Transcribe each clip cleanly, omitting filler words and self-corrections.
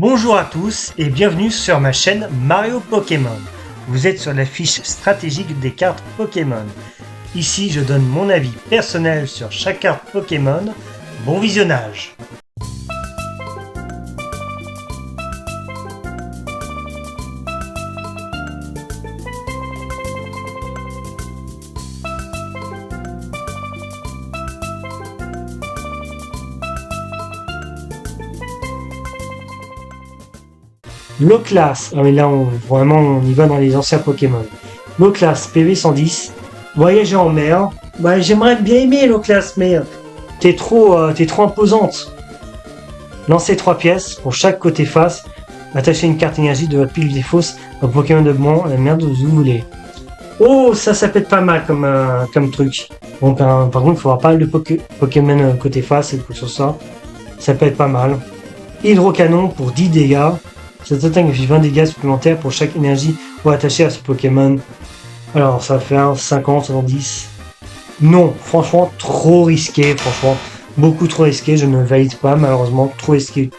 Bonjour à tous et bienvenue sur ma chaîne Mario Pokémon. Vous êtes sur la fiche stratégique des cartes Pokémon. Ici je donne mon avis personnel sur chaque carte Pokémon. Bon visionnage. Low class, ah mais là on y va dans les anciens Pokémon. Low class, PV 110, voyager en mer. Ouais, j'aimerais bien aimer Low class, mais t'es trop imposante. Lancez 3 pièces pour chaque côté face. Attachez une carte énergie de votre pile des fausses au Pokémon de blanc, la merde où vous voulez. Oh, ça peut être pas mal comme truc. Bon, par contre, il faudra pas mal de Pokémon côté face et pour ça. Ça peut être pas mal. Hydrocanon pour 10 dégâts. Cette attaque inflige 20 dégâts supplémentaires pour chaque énergie ou attachée à ce Pokémon. Alors ça va faire 50, 70. Non, franchement, trop risqué, franchement. Beaucoup trop risqué, je ne valide pas, malheureusement, trop risqué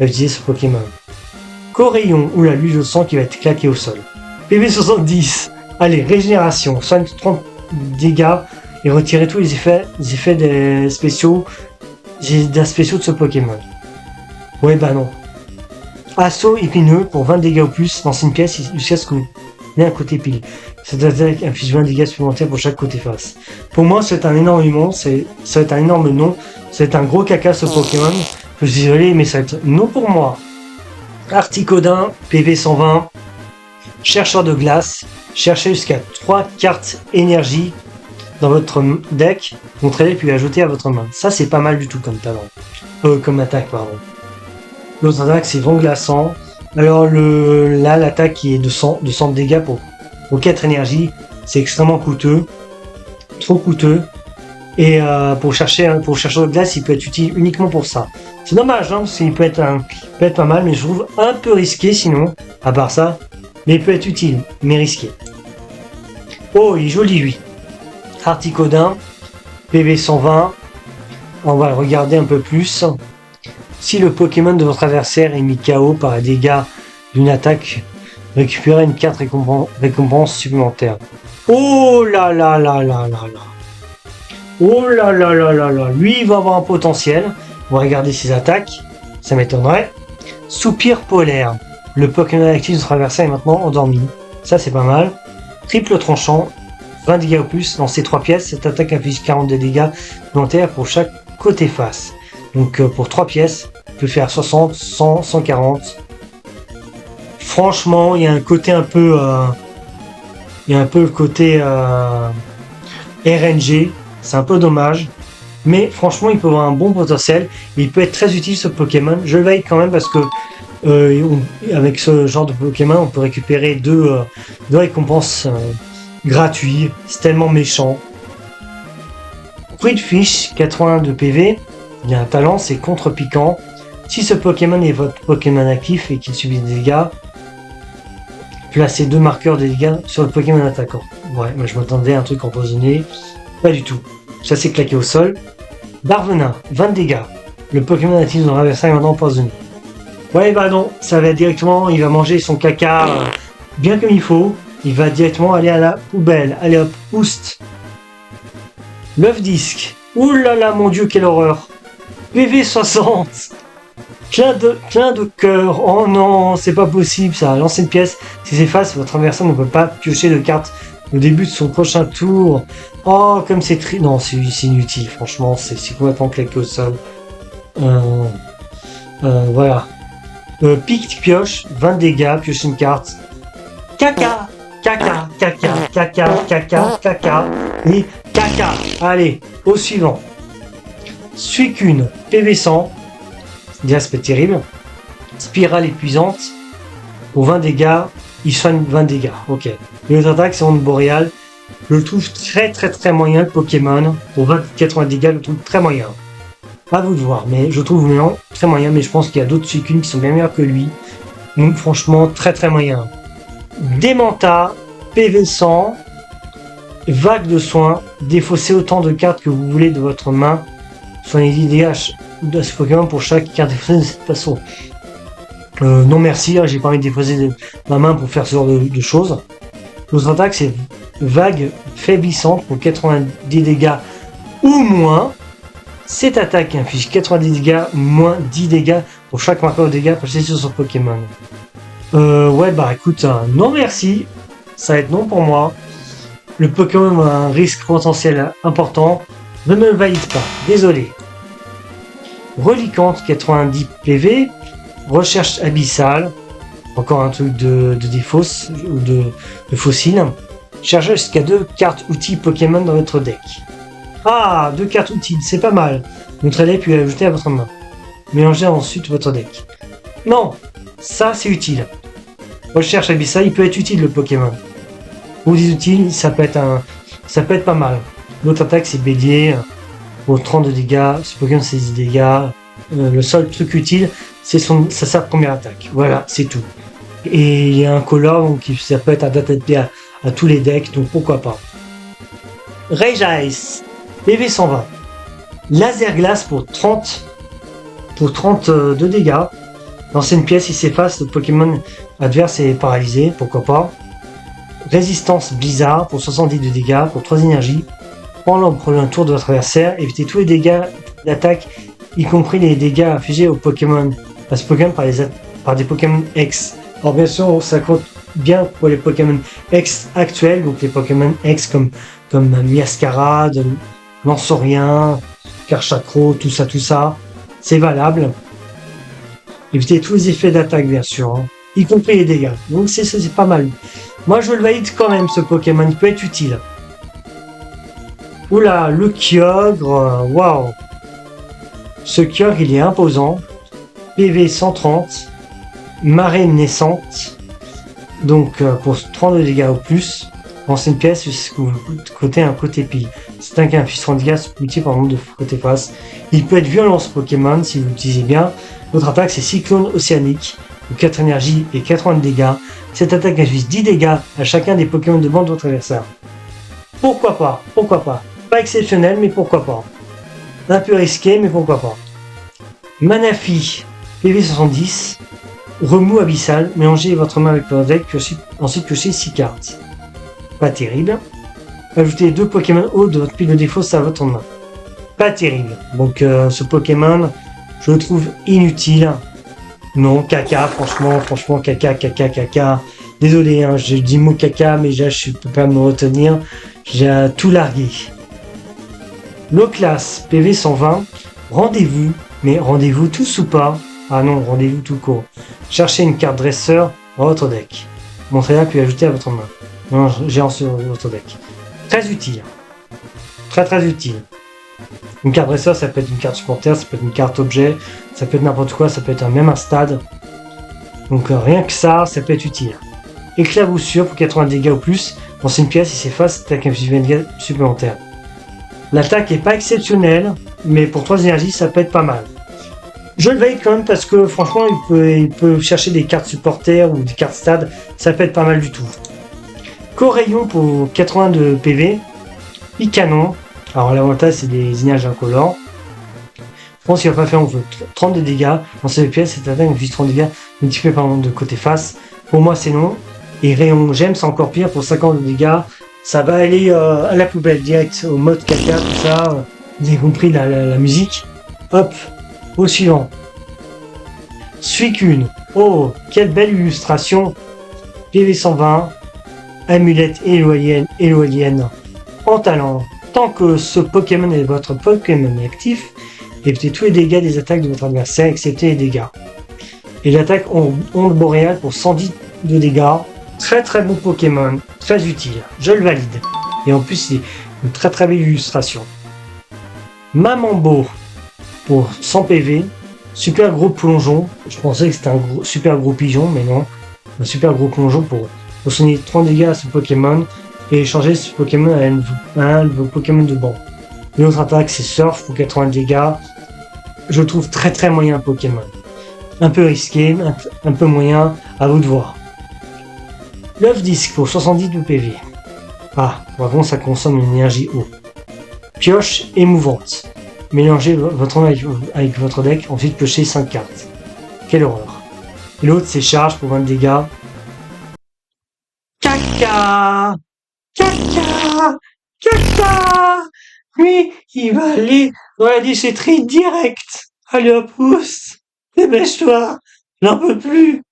d'utiliser ce Pokémon. Corayon, oula, lui je sens qu'il va être claqué au sol. PV 70, allez, régénération, soigne 30 dégâts et retirez tous les effets des spéciaux de ce Pokémon. Ouais, bah non. Assaut épineux pour 20 dégâts ou plus dans une pièce jusqu'à ce que vous ayez un côté pile. Cette attaque inflige 20 dégâts supplémentaires pour chaque côté face. Pour moi, c'est un énorme nom, c'est un énorme nom, c'est un gros caca ce Pokémon. Je suis désolé, mais c'est non pour moi. Articodin, PV 120, chercheur de glace, cherchez jusqu'à 3 cartes énergie dans votre deck, montrez-les puis ajoutez à votre main. Ça, c'est pas mal du tout comme talent. Comme attaque, pardon. L'autre attaque c'est vent glaçant. Alors là l'attaque qui est de 100 dégâts pour 4 énergies, c'est extrêmement coûteux. Trop coûteux. Et pour chercher de glace, il peut être utile uniquement pour ça. C'est dommage, hein, parce qu'il peut être pas mal, mais je trouve un peu risqué sinon, à part ça. Mais il peut être utile, mais risqué. Oh, il est joli lui. Articodin, PV 120. On va le regarder un peu plus. Si le Pokémon de votre adversaire est mis KO par les dégâts d'une attaque, récupérez une carte récompense supplémentaire. Oh là là là là là là. Oh là là là là là. Lui, il va avoir un potentiel. On va regarder ses attaques. Ça m'étonnerait. Soupir polaire. Le Pokémon actif de votre adversaire est maintenant endormi. Ça, c'est pas mal. Triple tranchant. 20 dégâts ou plus dans ces 3 pièces. Cette attaque inflige 40 de dégâts supplémentaires pour chaque côté face. Donc pour 3 pièces, on peut faire 60, 100, 140. Franchement, il y a un côté un peu... il y a un peu le côté RNG. C'est un peu dommage. Mais franchement, il peut avoir un bon potentiel. Il peut être très utile ce Pokémon. Je le valide quand même parce que avec ce genre de Pokémon, on peut récupérer deux récompenses gratuites. C'est tellement méchant. Fruit de fiche, 81 de PV. Il y a un talent, c'est contre-piquant. Si ce Pokémon est votre Pokémon actif et qu'il subit des dégâts, placez 2 marqueurs de dégâts sur le Pokémon attaquant. Ouais, moi je m'attendais à un truc empoisonné. Pas du tout. Ça s'est claqué au sol. Darvenin, 20 dégâts. Le Pokémon actif de votre adversaire est maintenant empoisonné. Ouais, bah non, ça va directement, il va manger son caca bien comme il faut. Il va directement aller à la poubelle. Allez hop, oust. L'œuf disque. Ouh là là, mon dieu, quelle horreur. PV 60. Clin de cœur. Oh non, c'est pas possible ça. Lancez une pièce. Si c'est face, votre adversaire ne peut pas piocher de carte au début de son prochain tour. Oh, comme c'est triste. Non, c'est inutile, franchement. C'est complètement claqué au sol. Voilà. Pique, pioche. 20 dégâts. Pioche une carte. Caca. Caca. Caca. Caca. Caca. Caca. Et caca. Allez, au suivant. Suicune, PV 100. Déjà, c'est pas terrible. Spirale épuisante. Pour 20 dégâts. Il soigne 20 dégâts. Ok. Et l'autre attaque, c'est Onde Boréale. Je le trouve très moyen, le Pokémon. Pour 80 dégâts, je le trouve très moyen. À vous de voir. Mais je trouve vraiment très moyen. Mais je pense qu'il y a d'autres Suicunes qui sont bien meilleurs que lui. Donc, franchement, très moyen. Démenta, PV 100. Vague de soins. Défaussez autant de cartes que vous voulez de votre main. Soignez les dégâts de ce Pokémon pour chaque carte défaussée de cette façon. Non merci, hein, j'ai pas envie de déposer ma main pour faire ce genre de choses. L'autre attaque c'est vague faiblissante pour 90 dégâts ou moins. Cette attaque inflige 90 dégâts moins 10 dégâts pour chaque marqueur de dégâts placé sur son Pokémon. Ouais bah écoute, non merci, ça va être non pour moi. Le Pokémon a un risque potentiel important, ne me le valide pas, désolé. Reliquante 90 PV, recherche abyssale, encore un truc de défausse ou de fossile. Chargez jusqu'à 2 cartes outils Pokémon dans votre deck. Ah, 2 cartes outils, c'est pas mal. Votre deck puis ajouter à votre main. Mélangez ensuite votre deck. Non, ça c'est utile. Recherche abyssale, il peut être utile le Pokémon. Ou des outils, ça peut être pas mal. L'autre attaque c'est bélier, pour 30 de dégâts, ce Pokémon c'est 10 dégâts. Le seul truc utile, c'est sa première attaque. Voilà, c'est tout. Et il y a un color, donc ça peut être adapté à tous les decks, donc pourquoi pas. Rage Ice, PV 120. Laser glace pour 30 de dégâts. L'ancienne pièce, il s'efface, le Pokémon adverse est paralysé, pourquoi pas. Résistance blizzard pour 70 de dégâts, pour 3 énergies. Pendant un tour de votre adversaire, évitez tous les dégâts d'attaque, y compris les dégâts infligés aux Pokémon. À ce Pokémon par des Pokémon X. Alors bien sûr, ça compte bien pour les Pokémon X actuels, donc les Pokémon X comme Miascarade, Lanceurien, Karchakro, tout ça, c'est valable. Évitez tous les effets d'attaque bien sûr, hein, y compris les dégâts. Donc c'est pas mal. Moi je le valide quand même ce Pokémon, il peut être utile. Oula, le Kyogre, waouh. Ce Kyogre il est imposant. PV 130, marée naissante, donc pour 30 de dégâts ou plus. Ancienne pièce, côté un côté pile. C'est un qui inflige 30 dégâts multiplié par nombre de côté face. Il peut être violent ce Pokémon si vous l'utilisez bien. L'autre attaque c'est Cyclone Océanique, 4 énergies et 80 de dégâts. Cette attaque inflige 10 dégâts à chacun des Pokémon de bande de votre adversaire. Pourquoi pas. Pas exceptionnel, mais pourquoi pas. Un peu risqué, mais pourquoi pas. Manafi, PV 70, remous abyssal, mélangez votre main avec votre deck, puis ensuite piochez 6 cartes. Pas terrible. Ajoutez 2 Pokémon haut de votre pile de défaut à votre main. Pas terrible. Donc ce Pokémon, je le trouve inutile. Non, caca, franchement, caca. Désolé, hein, j'ai dit mot caca, mais je peux pas me retenir. J'ai tout largué. Low class, PV 120, rendez-vous, mais rendez-vous tous ou pas? Ah non, rendez-vous tout court. Cherchez une carte dresseur dans votre deck. Montrez-la puis ajoutez à votre main. Non, j'ai sur votre deck. Très utile. Très utile. Une carte dresseur, ça peut être une carte supplémentaire, ça peut être une carte objet, ça peut être n'importe quoi, ça peut être même un stade. Donc rien que ça peut être utile. Éclaboussure pour 80 dégâts ou plus. Dans une pièce, il s'efface, attaque un dégâts supplémentaire. L'attaque est pas exceptionnelle, mais pour 3 énergies, ça peut être pas mal. Je le valide quand même parce que franchement, il peut chercher des cartes supporters ou des cartes stade, ça peut être pas mal du tout. Corayon pour 80 de PV. Picanon. Alors l'avantage c'est des énergies incolores. Je pense qu'il va pas faire 30 de dégâts. Dans cette pièce, cette attaque inflige 30 dégâts multiplié par nombre de côté face. Pour moi c'est non. Et Rayon Gemme c'est encore pire pour 50 de dégâts. Ça va aller à la poubelle direct au mode caca, tout ça. Vous avez compris la musique. Hop, au suivant. Suicune. Oh, quelle belle illustration. PV 120. Amulette éloienne en talent. Tant que ce Pokémon est votre Pokémon actif, évitez tous les dégâts des attaques de votre adversaire, excepté les dégâts. Et l'attaque onde boréale pour 110 de dégâts. Très bon Pokémon, très utile, je le valide. Et en plus, c'est une très belle illustration. Mamambo pour 100 PV, super gros plongeon. Je pensais que c'était un super gros pigeon, mais non. Un super gros plongeon pour soigner 30 dégâts à ce Pokémon et échanger ce Pokémon à un de vos Pokémon de banc. L'autre attaque c'est Surf pour 80 dégâts. Je le trouve très moyen Pokémon. Un peu risqué, un peu moyen, à vous de voir. L'œuf disque pour 70 de PV. Ah, par contre ça consomme une énergie eau. Pioche émouvante. Mélangez votre main avec votre deck, ensuite piochez 5 cartes. Quelle horreur. Et l'autre c'est charge pour 20 dégâts. Caca! Caca! Caca! Lui, il va aller dans la déchetterie direct. Allez hop, pousse! Dépêche-toi! J'en peux plus!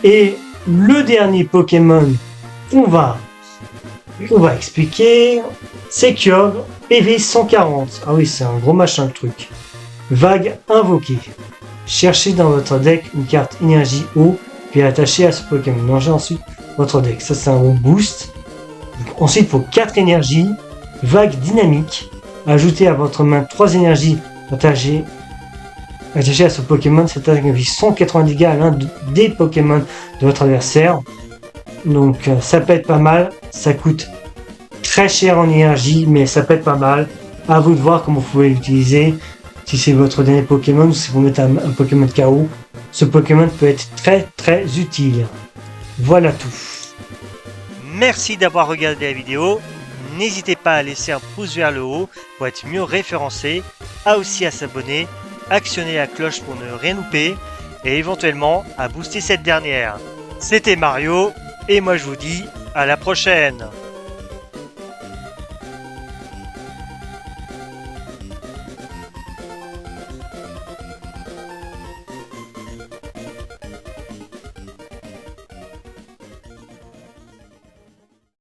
Et le dernier Pokémon qu'on va expliquer, c'est Kyogre, PV 140. Ah oui, c'est un gros machin le truc. Vague invoquée. Cherchez dans votre deck une carte énergie eau, puis attachez à ce Pokémon. Mangez ensuite votre deck. Ça, c'est un bon boost. Ensuite, il faut 4 énergies. Vague dynamique. Ajoutez à votre main 3 énergies attachées à ce Pokémon. Cette attaque inflige 180 dégâts à l'un des Pokémon de votre adversaire. Donc, ça peut être pas mal. Ça coûte très cher en énergie, mais ça peut être pas mal. À vous de voir comment vous pouvez l'utiliser. Si c'est votre dernier Pokémon ou si vous mettez un Pokémon de KO, ce Pokémon peut être très très utile. Voilà tout. Merci d'avoir regardé la vidéo. N'hésitez pas à laisser un pouce vers le haut pour être mieux référencé, aussi à s'abonner, actionner la cloche pour ne rien louper et éventuellement à booster cette dernière. C'était Mario et moi je vous dis à la prochaine.